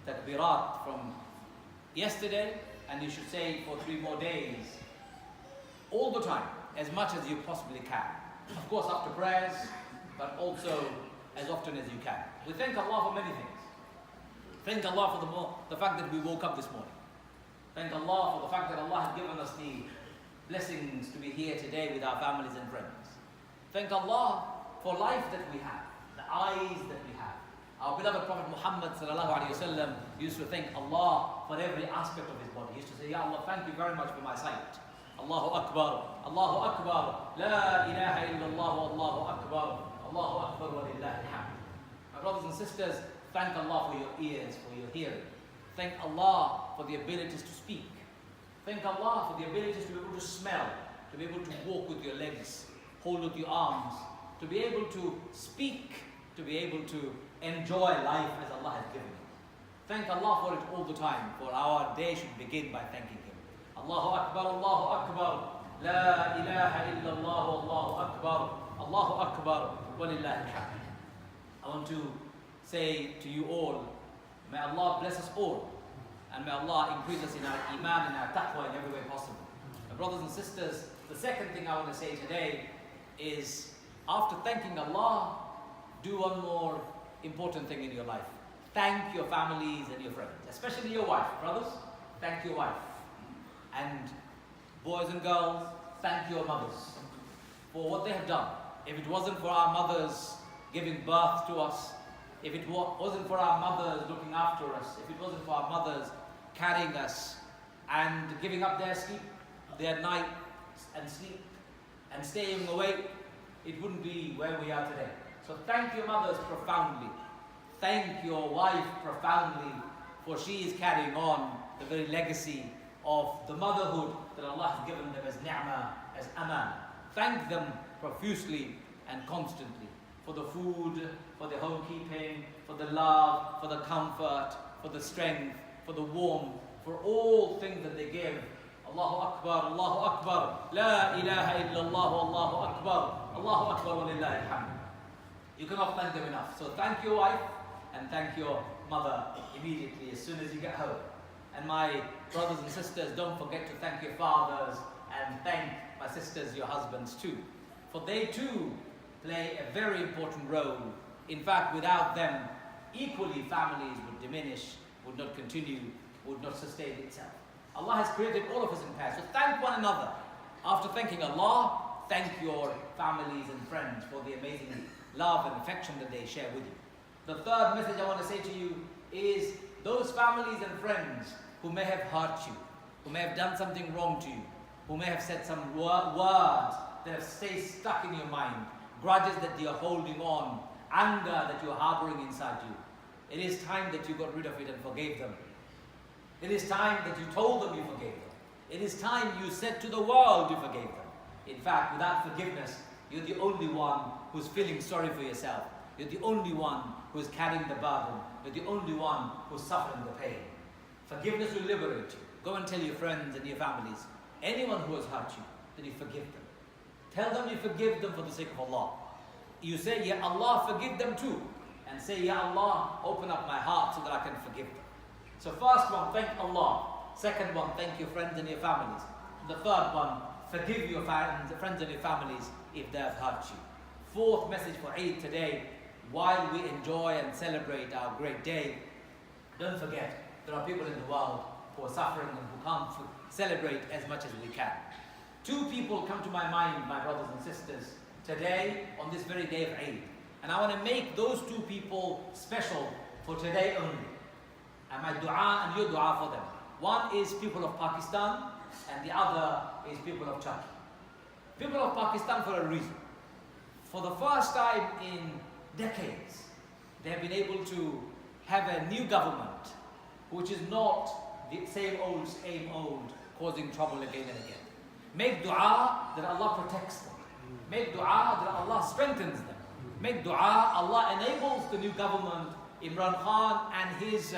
takbirat from yesterday, and you should say it for 3 more days, all the time, as much as you possibly can. Of course, after prayers, but also as often as you can. We thank Allah for many things. Thank Allah for the fact that we woke up this morning. Thank Allah for the fact that Allah has given us the blessings to be here today with our families and friends. Thank Allah for life that we have, the eyes that we have. Our beloved Prophet Muhammad ﷺ used to thank Allah for every aspect of his body. He used to say, Ya Allah, thank you very much for my sight. Allahu Akbar, Allahu Akbar, La ilaha illallah, Allahu Akbar, Allahu Akbar wa lillahi alhamd. My brothers and sisters, thank Allah for your ears, for your hearing. Thank Allah for the abilities to speak. Thank Allah for the abilities to be able to smell, to be able to walk with your legs, hold with your arms, to be able to speak, to be able to enjoy life as Allah has given you. Thank Allah for it all the time, for our day should begin by thanking Him. Allahu Akbar, Allahu Akbar, La ilaha illallah, Allahu Akbar, Allahu Akbar, wa lillahi alhamd. I want to say to you all, may Allah bless us all, and may Allah increase us in our iman and our taqwa in every way possible. My brothers and sisters, the second thing I want to say today is, after thanking Allah, do one more important thing in your life. Thank your families and your friends, especially your wife. Brothers, thank your wife. And boys and girls, thank your mothers for what they have done. If it wasn't for our mothers giving birth to us, if it wasn't for our mothers looking after us, if it wasn't for our mothers carrying us and giving up their sleep, their night and sleep and staying awake, it wouldn't be where we are today. So thank your mothers profoundly. Thank your wife profoundly, for she is carrying on the very legacy of the motherhood that Allah has given them as ni'mah, as aman. Thank them profusely and constantly for the food, for the homekeeping, for the love, for the comfort, for the strength, for the warmth, for all things that they give. Allahu Akbar, Allahu Akbar, La ilaha illallah, Allahu Akbar, Allahu Akbar wa lillahi alhamd. You cannot thank them enough. So thank your wife and thank your mother immediately as soon as you get home. And my brothers and sisters, don't forget to thank your fathers and thank my sisters, your husbands too. For they too play a very important role. In fact, without them, equally families would diminish, would not continue, would not sustain itself. Allah has created all of us in pairs. So thank one another. After thanking Allah, thank your families and friends for the amazing love and affection that they share with you. The third message I want to say to you is, those families and friends who may have hurt you, who may have done something wrong to you, who may have said some words that have stayed stuck in your mind, grudges that you're holding on, anger that you're harboring inside you. It is time that you got rid of it and forgave them. It is time that you told them you forgave them. It is time you said to the world you forgave them. In fact, without forgiveness, you're the only one who's feeling sorry for yourself. You're the only one who's carrying the burden. You're the only one who's suffering the pain. Forgiveness will liberate you. Go and tell your friends and your families, anyone who has hurt you, that you forgive them. Tell them you forgive them for the sake of Allah. You say, Ya Allah, forgive them too. And say, Ya Allah, open up my heart so that I can forgive them. So first one, thank Allah. Second one, thank your friends and your families. The third one, forgive your friends and your families if they have hurt you. Fourth message for Eid today, while we enjoy and celebrate our great day, don't forget, there are people in the world who are suffering and who can't celebrate as much as we can. Two people come to my mind, my brothers and sisters, today on this very day of Eid. And I want to make those two people special for today only. And my dua and your dua for them. One is people of Pakistan and the other is people of Turkey. People of Pakistan for a reason. For the first time in decades, they have been able to have a new government which is not the same old, causing trouble again and again. Make dua that Allah protects them. Make dua that Allah strengthens them. Make dua Allah enables the new government, Imran Khan and his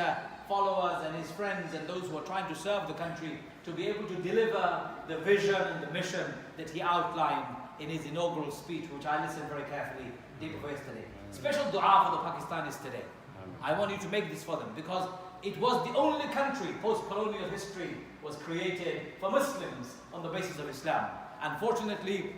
followers and his friends and those who are trying to serve the country, to be able to deliver the vision and the mission that he outlined in his inaugural speech, which I listened very carefully day before yesterday. Special dua for the Pakistanis today. I want you to make this for them, because it was the only country, post-colonial history, was created for Muslims on the basis of Islam. Unfortunately,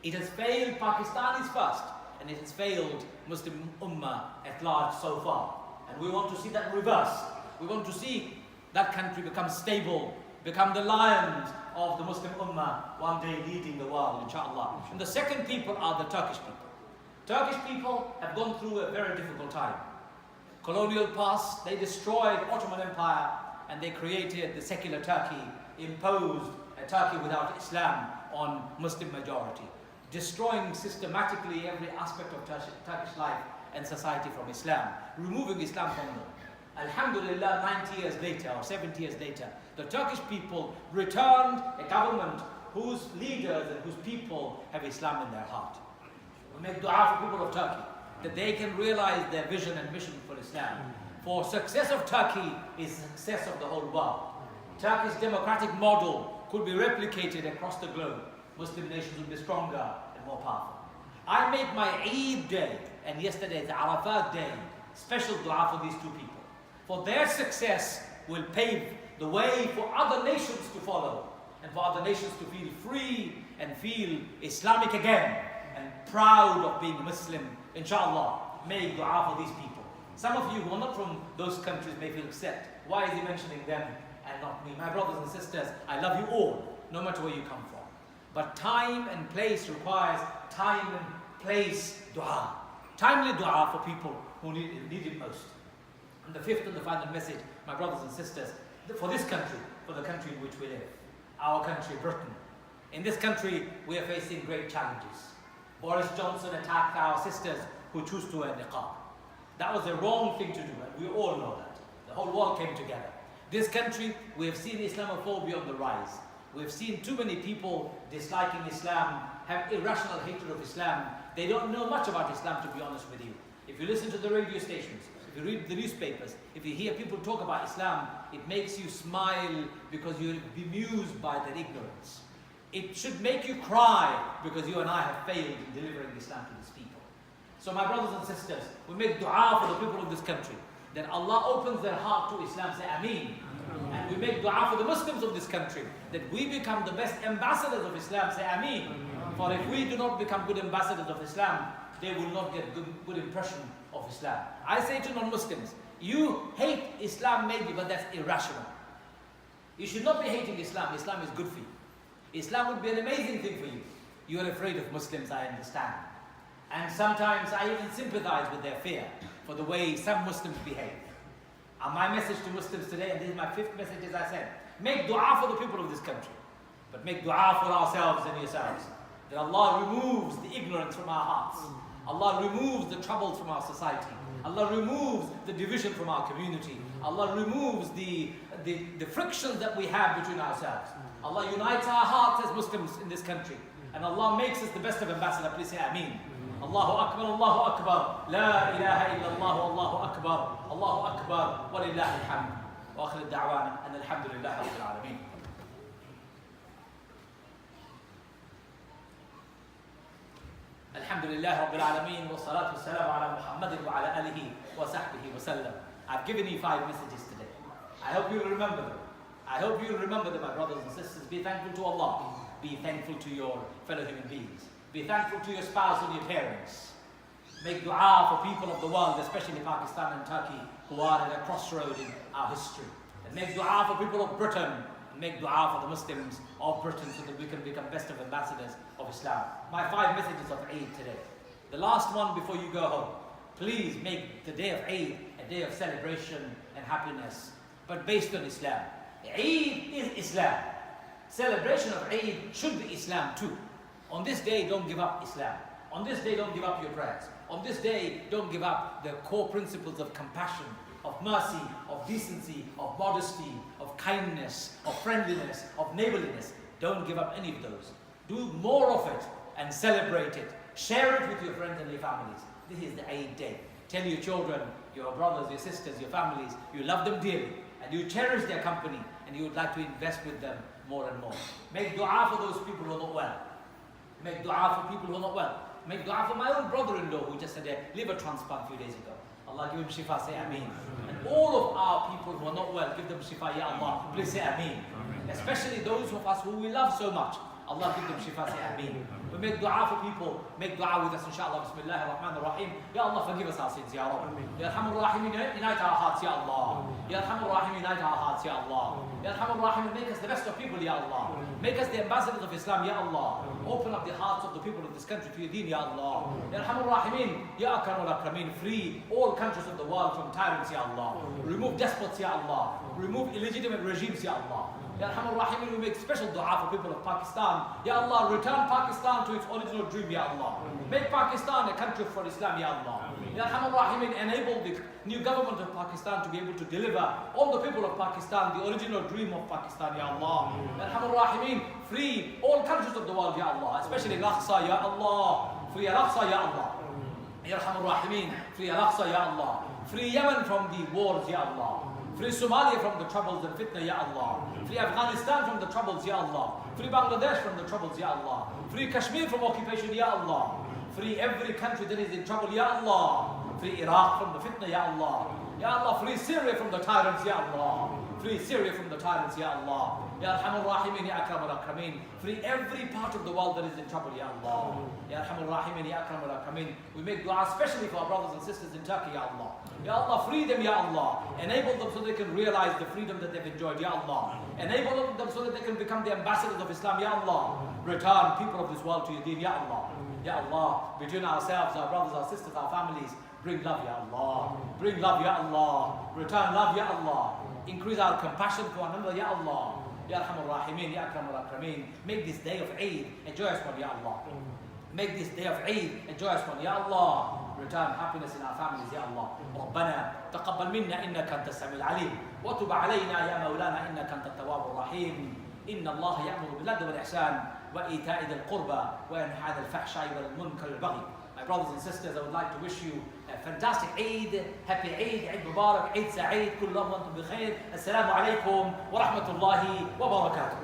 it has failed Pakistanis first, and it has failed Muslim Ummah at large so far. And we want to see that reversed. We want to see that country become stable, become the lions of the Muslim Ummah, one day leading the world, inshallah. And the second people are the Turkish people. Turkish people have gone through a very difficult time. Colonial past, they destroyed Ottoman Empire, and they created the secular Turkey, imposed a Turkey without Islam on Muslim majority, destroying systematically every aspect of Turkish life and society from Islam, removing Islam from them. Alhamdulillah, 90 years later or 70 years later, the Turkish people returned a government whose leaders and whose people have Islam in their heart. We make dua for people of Turkey, that they can realize their vision and mission for Islam. For success of Turkey is success of the whole world. Turkey's democratic model could be replicated across the globe. Muslim nations will be stronger and more powerful. I make my Eid day and yesterday's Arafat day special dua for these two people. For their success will pave the way for other nations to follow, and for other nations to feel free and feel Islamic again and proud of being Muslim. Inshallah, make dua for these people. Some of you who are not from those countries may feel upset. Why is he mentioning them and not me? My brothers and sisters, I love you all, no matter where you come from. But time and place requires time and place dua. Timely dua for people who need it most. And the fifth and the final message, my brothers and sisters, for this country, for the country in which we live, our country, Britain. In this country, we are facing great challenges. Boris Johnson attacked our sisters who choose to wear niqab. That was the wrong thing to do, and we all know that. The whole world came together. This country, we have seen Islamophobia on the rise. We have seen too many people disliking Islam, have irrational hatred of Islam. They don't know much about Islam, to be honest with you. If you listen to the radio stations, if you read the newspapers, if you hear people talk about Islam, it makes you smile because you're bemused by their ignorance. It should make you cry because you and I have failed in delivering Islam to these people. So my brothers and sisters, we make dua for the people of this country, that Allah opens their heart to Islam, say Ameen. And we make dua for the Muslims of this country, that we become the best ambassadors of Islam, say Ameen. For if we do not become good ambassadors of Islam, they will not get good impression of Islam. I say to non-Muslims, you hate Islam maybe, but that's irrational. You should not be hating Islam. Islam is good for you. Islam would be an amazing thing for you. You are afraid of Muslims, I understand. And sometimes I even sympathize with their fear for the way some Muslims behave. And my message to Muslims today, and this is my fifth message, as I said, make dua for the people of this country, but make dua for ourselves and yourselves, that Allah removes the ignorance from our hearts. Allah removes the troubles from our society. Allah removes the division from our community. Allah removes the frictions that we have between ourselves. Allah unites our hearts as Muslims in this country. And Allah makes us the best of ambassadors. Please say Ameen. Allahu Akbar, Allahu Akbar. La ilaha illallah, Allahu Akbar. Allahu Akbar, wa lillahi alhamd. Wa akhir da'wana, and alhamdulillah rabbil alameen. Alhamdulillah rabbil alameen, wa salatu wassalamu ala Muhammadin wa ala alihi wa sahbihi wa sallam. I've given you 5 messages today. I hope you'll remember them. I hope you'll remember them, my brothers and sisters. Be thankful to Allah. Be thankful to your fellow human beings. Be thankful to your spouse and your parents. Make dua for people of the world, especially Pakistan and Turkey, who are at a crossroad in our history. And make dua for people of Britain. And make dua for the Muslims of Britain so that we can become best of ambassadors of Islam. My 5 messages of Eid today. The last one before you go home. Please make the day of Eid a day of celebration and happiness, but based on Islam. Eid is Islam. Celebration of Eid should be Islam too. On this day, don't give up Islam. On this day, don't give up your prayers. On this day, don't give up the core principles of compassion, of mercy, of decency, of modesty, of kindness, of friendliness, of neighborliness. Don't give up any of those. Do more of it and celebrate it. Share it with your friends and your families. This is the Eid day. Tell your children, your brothers, your sisters, your families, you love them dearly and you cherish their company and you would like to invest with them more and more. Make dua for those people who are not well. Make dua for people who are not well. Make dua for my own brother-in-law who just had a liver transplant a few days ago. Allah give him shifa, say Ameen. And all of our people who are not well, give them shifa, Ya Allah. Please say Ameen. Especially those of us who we love so much. Allah give them shifa, say Ameen. We make dua for people, make dua with us, inshallah. Bismillah ar-Rahman ar-Rahim. Ya Allah, forgive us our sins, Ya Rabb. Ya Arhamar Rahim, unite our hearts, Ya Allah. Ya Arhamar Rahim, unite our hearts, Ya Allah. Ya Arhamar Rahim, make us the best of people, Ya Allah. Make us the ambassadors of Islam, Ya Allah. Open up the hearts of the people of this country to your deen, Ya Allah. Ya Arhamar Rahimin, Ya Akram al-Akramin, free all countries of the world from tyrants, Ya Allah. Remove despots, Ya Allah. Remove illegitimate regimes, Ya Allah. Ya Arhamar Rahimin, we make special dua for people of Pakistan. Ya Allah, return Pakistan to its original dream, Ya Allah. Make Pakistan a country for Islam, Ya Allah. Ya Arhamar Rahimin, enable the new government of Pakistan to be able to deliver all the people of Pakistan the original dream of Pakistan, Ya Allah. Ya Arhamar Rahimin, free all countries of the world, Ya Allah, especially Al-Aqsa, Ya Allah. Free Al-Aqsa, Ya Allah. Ya Arhamar Rahimin, free Al-Aqsa, Ya Allah. Free Yemen from the wars, Ya Allah. Free Somalia from the troubles and fitna, Ya Allah. Free Afghanistan from the troubles, Ya Allah. Free Bangladesh from the troubles, Ya Allah. Free Kashmir from occupation, Ya Allah. Free every country that is in trouble, Ya Allah. Free Iraq from the fitna, Ya Allah. Ya Allah, free Syria from the tyrants, Ya Allah. Free Syria from the tyrants, Ya Allah. Ya Arhamar Rahimin, Ya Akram al-Akramin. Free every part of the world that is in trouble, Ya Allah. Ya Arhamar Rahimin, Ya Akram al-Akramin. We make dua especially for our brothers and sisters in Turkey, Ya Allah. Ya Allah, free them, Ya Allah. Enable them so they can realize the freedom that they've enjoyed, Ya Allah. Enable them so that they can become the ambassadors of Islam, Ya Allah. Return people of this world to your deen, Ya Allah. Ya Allah, between ourselves, our brothers, our sisters, our families, bring love, Ya Allah. Bring love, Ya Allah. Return love, Ya Allah. Increase our compassion for one another, Ya Allah. Ya Arhamar Rahimin, Ya Akram al-Akramin. Make this day of Eid a joyous one, Ya Allah. Make this day of Eid a joyous one, Ya Allah. Return happiness in our families, Ya Allah. ربنا تقبل منا إنك أنت السميع العليم وتب علينا يا مولانا إنك أنت التواب الرحيم إن الله يأمر بالعدل والإحسان وإيتاء ذي القربى وينهى عن الفحشاء والمنكر والبغي. My brothers and sisters, I would like to wish you a fantastic Eid, happy Eid, Eid Mubarak, Eid Sa'id, كل عام وأنتم بخير. السلام عليكم ورحمة الله وبركاته.